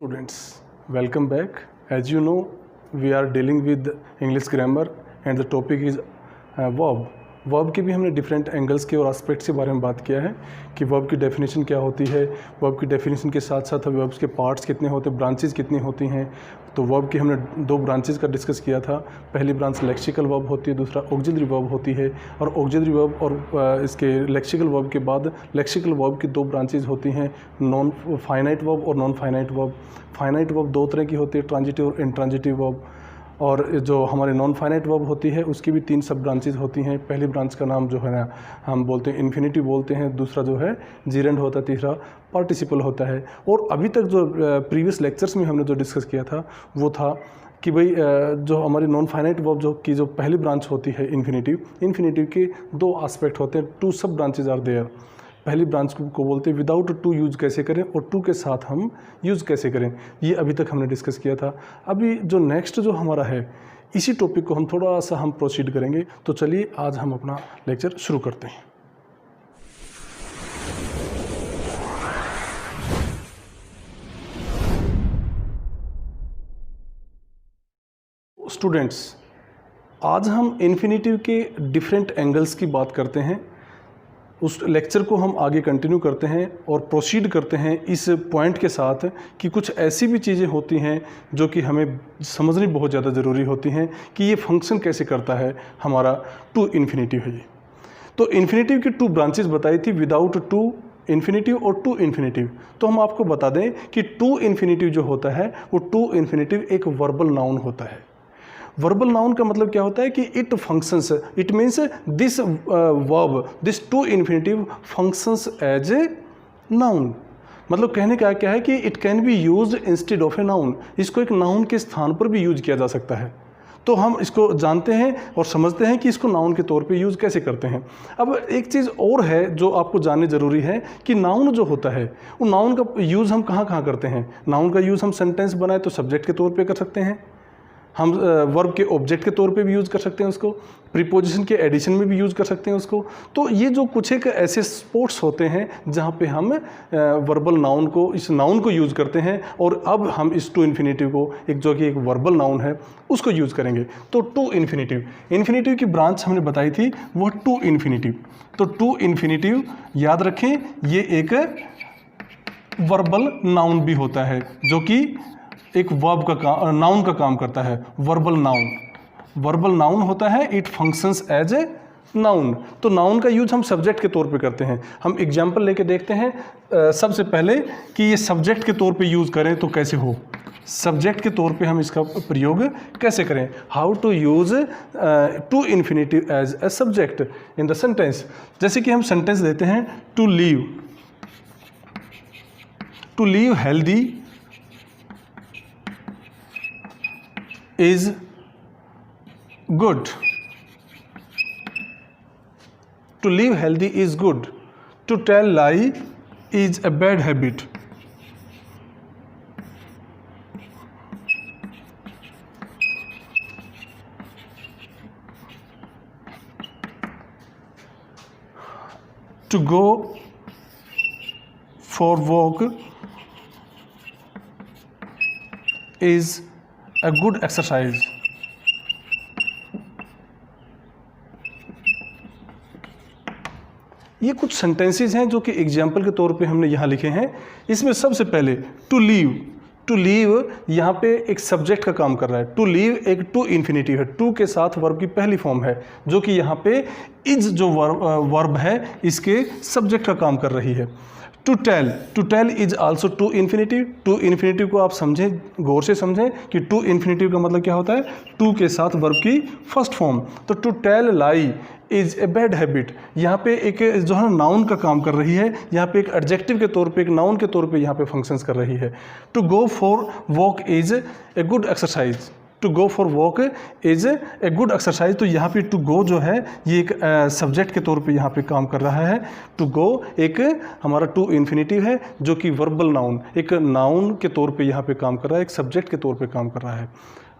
Students, welcome back. As you know, we are dealing with English grammar and the topic is verb. Verb के भी हमने different angles के और aspects के बारे में बात किया है कि वर्ब की डेफिनेशन क्या होती है। वर्ब की डेफिनेशन के साथ साथ वर्ब्स के पार्ट्स कितने होते हैं, ब्रांचेस कितनी होती हैं। तो वर्ब की हमने दो ब्रांचेस का डिस्कस किया था। पहली ब्रांच लेक्सिकल वर्ब होती है, दूसरा ऑक्सिलरी वर्ब होती है। और ऑक्सिलरी वर्ब और इसके लेक्सिकल वर्ब के बाद लेक्सिकल वर्ब की दो ब्रांचेज होती हैं, नॉन फाइनाइट वर्ब और non finite verb. Finite verb दो तरह की होती है, ट्रांजिटिव और इंट्रांजिटिव वर्ब। और जो हमारे नॉन फाइनाइट वर्ब होती है उसकी भी तीन सब ब्रांचेज होती हैं। पहली ब्रांच का नाम जो है ना हम बोलते हैं इन्फिनिटिव बोलते हैं, दूसरा जो है जीरेंड होता है, तीसरा पार्टिसिपल होता है। और अभी तक जो प्रीवियस लेक्चर्स में हमने जो डिस्कस किया था वो था कि भाई जो हमारी नॉन फाइनाइट वर्ब जो पहली ब्रांच होती है इन्फिनिटिव के दो एस्पेक्ट होते हैं, टू सब ब्रांचेज आर देयर। पहली ब्रांच को बोलते हैं विदाउट टू यूज़ कैसे करें और टू के साथ हम यूज़ कैसे करें, ये अभी तक हमने डिस्कस किया था। अभी जो नेक्स्ट जो हमारा है इसी टॉपिक को हम थोड़ा सा हम प्रोसीड करेंगे। तो चलिए आज हम अपना लेक्चर शुरू करते हैं। स्टूडेंट्स, आज हम इन्फिनिटिव के डिफरेंट एंगल्स की बात करते हैं। उस लेक्चर को हम आगे कंटिन्यू करते हैं और प्रोसीड करते हैं इस पॉइंट के साथ कि कुछ ऐसी भी चीज़ें होती हैं जो कि हमें समझनी बहुत ज़्यादा ज़रूरी होती हैं कि ये फंक्शन कैसे करता है हमारा टू इन्फिनिटिव है ये। तो इन्फिनिटिव की टू ब्रांचेस बताई थी, विदाउट टू इन्फिनिटिव और टू इन्फिनिटिव। तो हम आपको बता दें कि टू इन्फिनिटिव जो होता है वो टू इन्फिनिटिव एक वर्बल नाउन होता है। वर्बल नाउन का मतलब क्या होता है कि it functions, it means this verb, this to infinitive functions as a noun. मतलब कहने का क्या है कि it can be use instead of a noun, इसको एक नाउन के स्थान पर भी यूज किया जा सकता है। तो हम इसको जानते हैं और समझते हैं कि इसको नाउन के तौर पे यूज़ कैसे करते हैं। अब एक चीज़ और है जो आपको जाननी ज़रूरी है कि नाउन जो होता है वो नाउन का यूज़ हम कहाँ कहाँ करते हैं। नाउन का यूज़ हम सेंटेंस बनाए तो सब्जेक्ट के तौर पे कर सकते हैं, हम वर्ब के ऑब्जेक्ट के तौर पे भी यूज़ कर सकते हैं उसको, प्रीपोजिशन के एडिशन में भी यूज़ कर सकते हैं उसको। तो ये जो कुछ एक ऐसे स्पोर्ट्स होते हैं जहाँ पे हम वर्बल नाउन को, इस नाउन को यूज़ करते हैं। और अब हम इस टू इन्फिनिटिव को, एक जो कि एक वर्बल नाउन है, उसको यूज़ करेंगे। तो टू इन्फिनिटिव की ब्रांच हमने बताई थी वो टू इन्फिनिटिव। तो टू इन्फिनिटिव याद रखें ये एक वर्बल नाउन भी होता है जो कि एक वर्ब का नाउन का काम करता है। वर्बल नाउन होता है, it functions as a noun. तो नाउन का यूज हम सब्जेक्ट के तौर पे करते हैं। हम एग्जांपल लेके देखते हैं सबसे पहले कि ये सब्जेक्ट के तौर पे यूज़ करें तो कैसे हो, सब्जेक्ट के तौर पे हम इसका प्रयोग कैसे करें। How to use to infinitive as a subject in the sentence. जैसे कि हम सेंटेंस देते हैं to live healthy is good. To live healthy is good. To tell lie is a bad habit. To go for walk is a good exercise. ये कुछ sentences हैं जो कि एग्जाम्पल के तौर पे हमने यहाँ लिखे हैं। इसमें सबसे पहले टू लीव यहाँ पे एक सब्जेक्ट का काम कर रहा है। टू लीव एक टू इन्फिनिटिव है, टू के साथ वर्ब की पहली फॉर्म है जो कि यहाँ पे इज जो वर्ब है इसके सब्जेक्ट का काम कर रही है। To tell is also to infinitive को आप समझें, गौर से समझें कि टू इन्फिनिटिव का मतलब क्या होता है, टू के साथ वर्ब की फर्स्ट फॉर्म। तो to tell lie is a bad habit, यहाँ पे एक जो है नाउन का काम कर रही है, यहाँ पे एक एडजेक्टिव के तौर पे, एक नाउन के तौर पे यहाँ पे फंक्शंस कर रही है। To go for walk is a good exercise. To go for walk is a good exercise. तो यहाँ पे टू गो जो है ये एक सब्जेक्ट के तौर पे यहाँ पे काम कर रहा है। टू गो एक हमारा टू इन्फिनिटिव है जो कि वर्बल नाउन, एक नाउन के तौर पे यहाँ पे काम कर रहा है, एक सब्जेक्ट के तौर पे काम कर रहा है।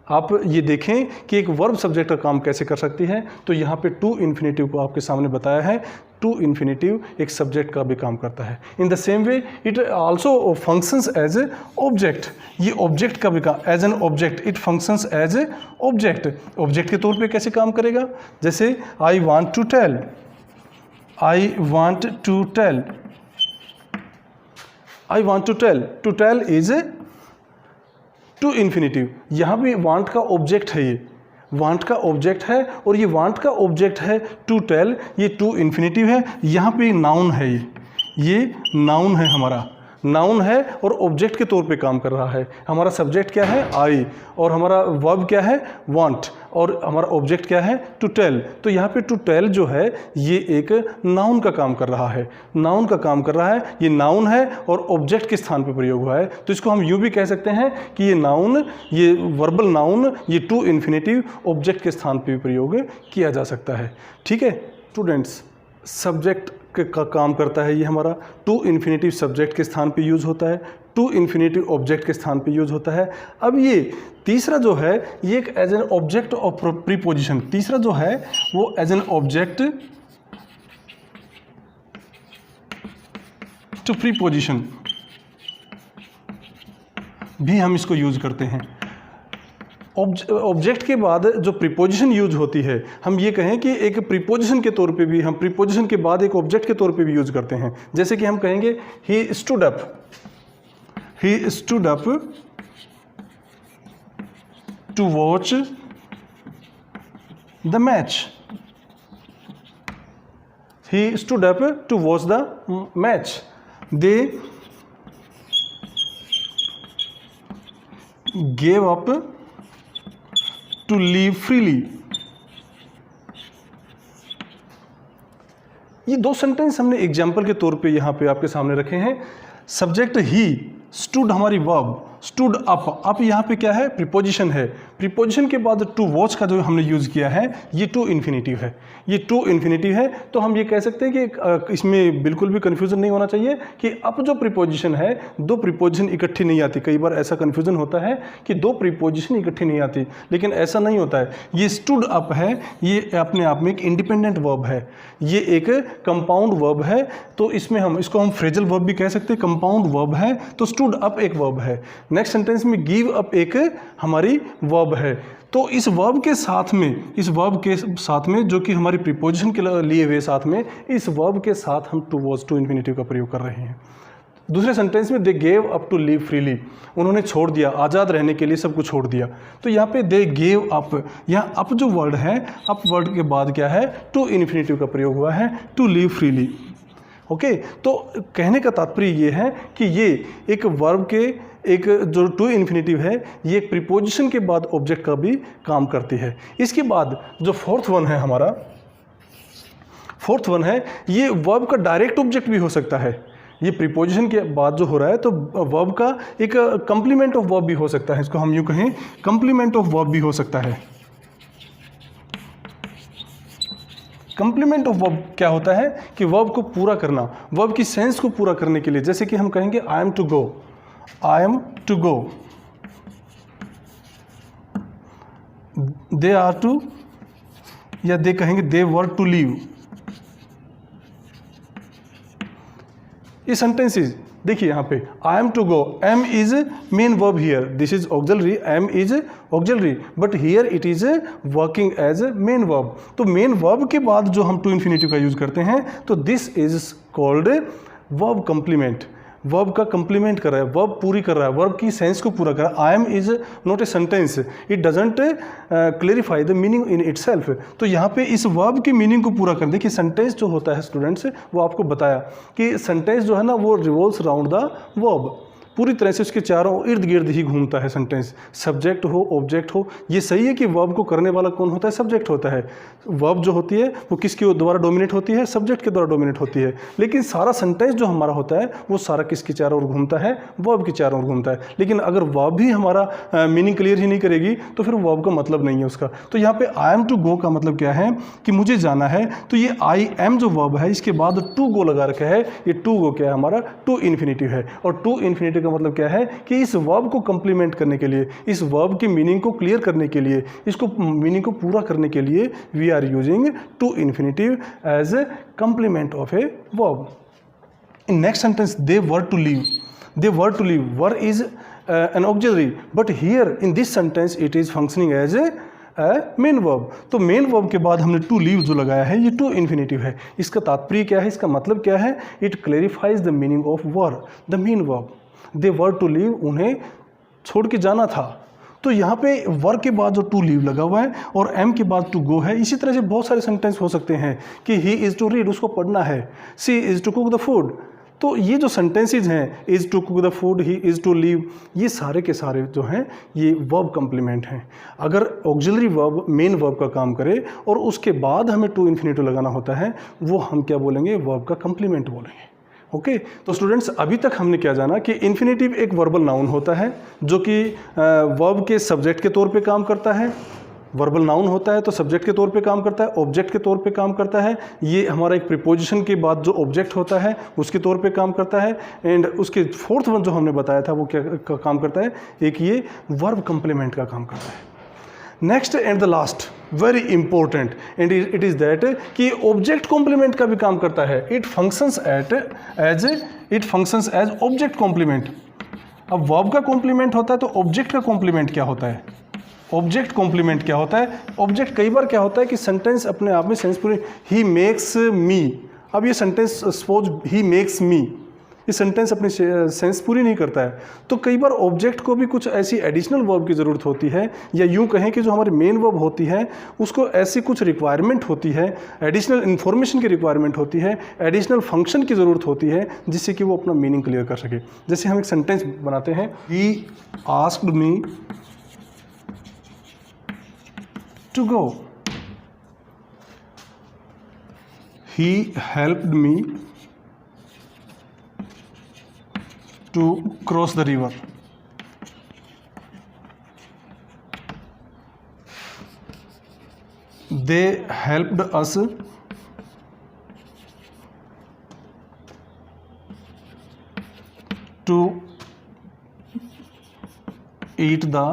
आप ये देखें कि एक वर्ब सब्जेक्ट का काम कैसे कर सकती है। तो यहाँ पे टू इन्फिनेटिव को आपके सामने बताया है। टू इन्फिनेटिव एक सब्जेक्ट का भी काम करता है। In the same way it also functions as a object. ये ऑब्जेक्ट का भी काम, as an object it functions as a object. Object के तौर पे कैसे काम करेगा? जैसे I want to tell, I want to tell, I want to tell, to tell is a to infinitive. यहाँ भी वांट का ऑब्जेक्ट है, ये वांट का ऑब्जेक्ट है और ये वांट का ऑब्जेक्ट है टू टेल, ये टू इन्फिनेटिव है। यहाँ पे नाउन है, ये नाउन है, हमारा नाउन है और ऑब्जेक्ट के तौर पे काम कर रहा है। हमारा सब्जेक्ट क्या है? आई, और हमारा वर्ब क्या है? वांट, और हमारा ऑब्जेक्ट क्या है? To tell. तो यहाँ पे टू टेल जो है ये एक नाउन का काम कर रहा है, नाउन का काम कर रहा है। ये नाउन है और ऑब्जेक्ट के स्थान पे प्रयोग हुआ है। तो इसको हम यूँ भी कह सकते हैं कि ये नाउन, ये वर्बल नाउन, ये टू इन्फिनेटिव ऑब्जेक्ट के स्थान पे भी प्रयोग किया जा सकता है। ठीक है स्टूडेंट्स, सब्जेक्ट का काम करता है ये हमारा। टू इन्फिनेटिव सब्जेक्ट के स्थान पे यूज़ होता है, टू इन्फिनेटिव ऑब्जेक्ट के स्थान पे यूज़ होता है। अब ये तीसरा जो है ये एक as an object of preposition. तीसरा जो है वो as an object to preposition भी हम इसको यूज़ करते हैं। ऑब्जेक्ट के बाद जो प्रीपोजिशन यूज होती है, हम ये कहें कि एक प्रीपोजिशन के तौर पे भी, हम प्रीपोजिशन के बाद एक ऑब्जेक्ट के तौर पे भी यूज करते हैं। जैसे कि हम कहेंगे he stood up, he stood up to watch the match, he stood up to watch the match, they gave up to live freely. ये दो सेंटेंस हमने एग्जाम्पल के तौर पे यहाँ पे आपके सामने रखे हैं। सब्जेक्ट ही, स्टूड हमारी वर्ब, स्टूड अप, अप यहाँ पे क्या है? प्रीपोजिशन है। प्रीपोजिशन के बाद टू वॉच का जो हमने यूज़ किया है ये टू इन्फिनेटिव है, ये टू इन्फिनेटिव है। तो हम ये कह सकते हैं कि इसमें बिल्कुल भी कन्फ्यूज़न नहीं होना चाहिए कि अप जो प्रीपोजिशन है, दो प्रीपोजिशन इकट्ठी नहीं आती। कई बार ऐसा कन्फ्यूज़न होता है कि दो प्रीपोजिशन इकट्ठी नहीं आती, लेकिन ऐसा नहीं होता है। ये स्टूड अप है, ये अपने आप में एक इंडिपेंडेंट वर्ब है, ये एक कंपाउंड वर्ब है। तो इसमें हम इसको फ्रेजल वर्ब भी कह सकते हैं, कंपाउंड वर्ब है। तो स्टूड अप एक वर्ब है। नेक्स्ट सेंटेंस में गिव अप एक हमारी वर्ब है। तो इस वर्ब के साथ में, इस वर्ब के साथ में जो कि हमारी प्रीपोजिशन के लिए हुए साथ में, इस वर्ब के साथ हम टू वॉज टू इन्फिनेटिव का प्रयोग कर रहे हैं। दूसरे सेंटेंस में they gave up to live freely, उन्होंने छोड़ दिया, आज़ाद रहने के लिए सब कुछ छोड़ दिया। तो यहाँ पे दे गेव अप, यहाँ अप जो वर्ड है, अप वर्ड के बाद क्या है? टू इन्फिनेटिव का प्रयोग हुआ है, टू लिव फ्रीली। ओके, तो कहने का तात्पर्य ये है कि ये एक वर्ब के एक जो टू इन्फिनेटिव है, ये एक प्रीपोजिशन के बाद ऑब्जेक्ट का भी काम करती है। इसके बाद जो फोर्थ वन है हमारा, फोर्थ वन है ये वर्ब का डायरेक्ट ऑब्जेक्ट भी हो सकता है। ये प्रीपोजिशन के बाद जो हो रहा है तो वर्ब का एक कंप्लीमेंट ऑफ वर्ब भी हो सकता है। इसको हम यूँ कहें कंप्लीमेंट ऑफ वर्ब भी हो सकता है। कंप्लीमेंट ऑफ वर्ब क्या होता है कि वर्ब को पूरा करना, वर्ब की सेंस को पूरा करने के लिए। जैसे कि हम कहेंगे I am to go, I am to go, they are to, या दे कहेंगे दे वर टू लीव। ये सेंटेंसेस देखिए यहाँ पे I am to go, am is main verb here, this is auxiliary, am is auxiliary, but here it is working as main verb. तो main verb के बाद जो हम टू इन्फिनेटिव का यूज करते हैं तो this is called verb complement. Verb का कंप्लीमेंट कर रहा है, वर्ब पूरी कर रहा है, वर्ब की सेंस को पूरा कर रहा है। I am is not a sentence, it doesn't clarify the meaning in itself. तो यहाँ पे इस वर्ब की मीनिंग को पूरा कर, देखिए सेंटेंस जो होता है स्टूडेंट्स, वो आपको बताया कि सेंटेंस जो है ना वो रिवॉल्व्स अराउंड द वर्ब, पूरी तरह से उसके चारों इर्द गिर्द ही घूमता है सेंटेंस। सब्जेक्ट हो, ऑब्जेक्ट हो, ये सही है कि वर्ब को करने वाला कौन होता है? सब्जेक्ट होता है। वर्ब जो होती है वो किसके द्वारा डोमिनेट होती है? सब्जेक्ट के द्वारा डोमिनेट होती है। लेकिन सारा सेंटेंस जो हमारा होता है वो सारा किसके चारों ओर घूमता है? वर्ब के चारों ओर घूमता है। लेकिन अगर वर्ब भी हमारा मीनिंग क्लियर ही नहीं करेगी तो फिर वर्ब का मतलब नहीं है उसका। तो यहाँ पे आई एम टू गो का मतलब क्या है कि मुझे जाना है। तो ये आई एम जो वर्ब है इसके बाद टू गो लगा रखा है, ये टू गो क्या है? हमारा टू इन्फिनेटिव है। और टू इन्फिनेटिव का मतलब क्या है कि इस वर्ब को कंप्लीमेंट करने के लिए, इस वर्ब की मीनिंग को क्लियर करने के लिए, इसको मीनिंग को पूरा करने के लिए we are using to infinitive as a complement of a verb. In next sentence, they were to leave, they were to leave, were is an auxiliary, but here in this sentence it is functioning as a main verb. तो main verb के बाद हमने to leave जो लगाया है ये to infinitive है। इसका तात्पर्य क्या है, इसका मतलब क्या है? It clarifies the meaning of were, the main verb. They were to leave, उन्हें छोड़ के जाना था। तो यहाँ पे वर के बाद जो टू लीव लगा हुआ है और एम के बाद टू गो है। इसी तरह से बहुत सारे सेंटेंस हो सकते हैं कि ही इज़ टू रीड, उसको पढ़ना है। She is to cook the food. तो ये जो सेंटेंसेज हैं, is to cook the food, he is to leave, ये सारे के सारे जो हैं ये वर्ब कम्प्लीमेंट हैं। अगर ऑक्सिलरी वर्ब मेन वर्ब का काम करे और उसके बाद हमें टू इन्फिनेटिव लगाना होता है, वो हम क्या बोलेंगे? वर्ब का कम्प्लीमेंट बोलेंगे। ओके तो स्टूडेंट्स, अभी तक हमने क्या जाना कि इन्फिनेटिव एक वर्बल नाउन होता है जो कि वर्ब के सब्जेक्ट के तौर पे काम करता है। वर्बल नाउन होता है तो सब्जेक्ट के तौर पे काम करता है, ऑब्जेक्ट के तौर पे काम करता है। ये हमारा एक प्रीपोजिशन के बाद जो ऑब्जेक्ट होता है उसके तौर पे काम करता है। एंड उसके फोर्थ वन जो हमने बताया था वो क्या काम करता है? एक ये वर्ब कंप्लीमेंट का काम करता है। Next and the last very important and it is that कि ऑब्जेक्ट कॉम्प्लीमेंट का भी काम करता है। It functions as object complement. अब वर्ब का कॉम्प्लीमेंट होता है तो ऑब्जेक्ट का कॉम्प्लीमेंट क्या होता है? ऑब्जेक्ट कॉम्प्लीमेंट क्या होता है? ऑब्जेक्ट कई बार क्या होता है कि सेंटेंस अपने आप में सेंस पूरी, ही मेक्स मी। अब ये sentence suppose he makes me, ये सेंटेंस अपनी सेंस पूरी नहीं करता है। तो कई बार ऑब्जेक्ट को भी कुछ ऐसी एडिशनल वर्ब की ज़रूरत होती है, या यूँ कहें कि जो हमारी मेन वर्ब होती है उसको ऐसी कुछ रिक्वायरमेंट होती है, एडिशनल इन्फॉर्मेशन की रिक्वायरमेंट होती है, एडिशनल फंक्शन की ज़रूरत होती है जिससे कि वो अपना मीनिंग क्लियर कर सके। जैसे हम एक सेंटेंस बनाते हैं, he asked me to go, he helped me to cross the river, they helped us to eat the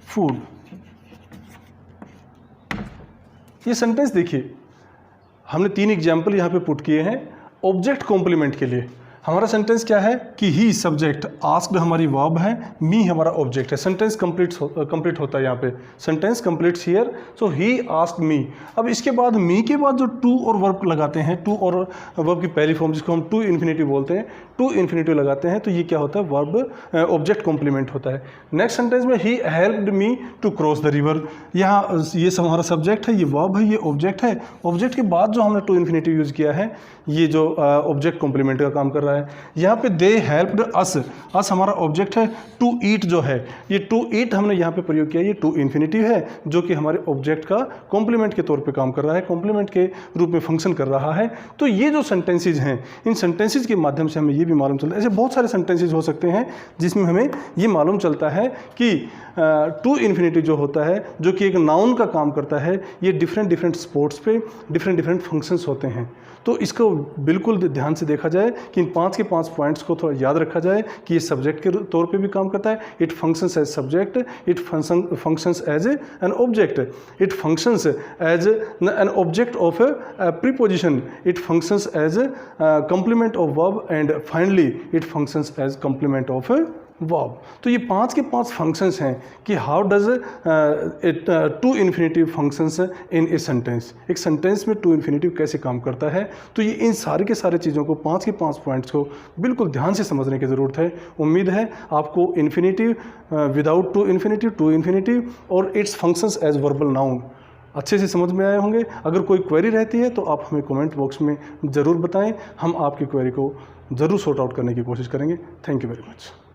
food। ये सेंटेंस देखिए, हमने 3 एग्जाम्पल यहाँ पे पुट किए हैं ऑब्जेक्ट कॉम्प्लीमेंट के लिए। हमारा सेंटेंस क्या है कि ही सब्जेक्ट, आस्क्ड हमारी वर्ब है, मी हमारा ऑब्जेक्ट है। सेंटेंस कंप्लीट होता है यहाँ पे, sentence completes here. So he asked me. अब इसके बाद मी के बाद जो टू और वर्ब लगाते हैं, टू और वर्ब की पहली फॉर्म जिसको हम टू इन्फिनेटिव बोलते हैं, टू इन्फिनेटिव लगाते हैं तो ये क्या होता है? वर्ब ऑब्जेक्ट कॉम्प्लीमेंट होता है। नेक्स्ट सेंटेंस में he helped me to cross the river, यहाँ ये सब हमारा सब्जेक्ट है, ये वर्ब है, ये ऑब्जेक्ट है। ऑब्जेक्ट के बाद जो हमने टू इन्फिनेटिव यूज़ किया है ये जो ऑब्जेक्ट कॉम्प्लीमेंट का काम कर रहा है। यहाँ पे दे हेल्प्ड अस, अस हमारा ऑब्जेक्ट है। टू ईट जो है, ये टू ईट हमने यहाँ पे प्रयोग किया, ये टू इन्फिनेटिव है जो कि हमारे ऑब्जेक्ट का कॉम्प्लीमेंट के तौर पे काम कर रहा है, कॉम्प्लीमेंट के रूप में फंक्शन कर रहा है। तो ये जो सेंटेंसेज हैं, इन सेंटेंसेज के माध्यम से हमें ये भी मालूम चलता है, ऐसे बहुत सारे सेंटेंसेज हो सकते हैं जिसमें हमें ये मालूम चलता है कि टू इन्फिनेटिव जो होता है, जो कि एक नाउन का काम करता है, ये डिफरेंट स्पोर्ट्स पे डिफरेंट फंक्शंस होते हैं। तो इसको बिल्कुल ध्यान से देखा जाए कि इन 5 के 5 पॉइंट्स को थोड़ा याद रखा जाए कि ये सब्जेक्ट के तौर पे भी काम करता है। It functions as subject, it functions as an object, it functions as an object of a preposition, it functions as complement of verb and finally it functions as complement of verb. तो ये 5 के 5 functions हैं कि how does to infinitive functions in a sentence. एक sentence में to infinitive कैसे काम करता है। तो ये इन सारे के सारे चीज़ों को 5 के 5 पॉइंट्स को बिल्कुल ध्यान से समझने की ज़रूरत है। उम्मीद है आपको इन्फिनेटिव, विदाउट टू इन्फिनेटिव और its functions as verbal noun अच्छे से समझ में आए होंगे। अगर कोई क्वेरी रहती है तो आप हमें कमेंट बॉक्स में ज़रूर बताएं, हम आपकी क्वेरी को ज़रूर सॉर्ट आउट करने की कोशिश करेंगे। Thank you very much.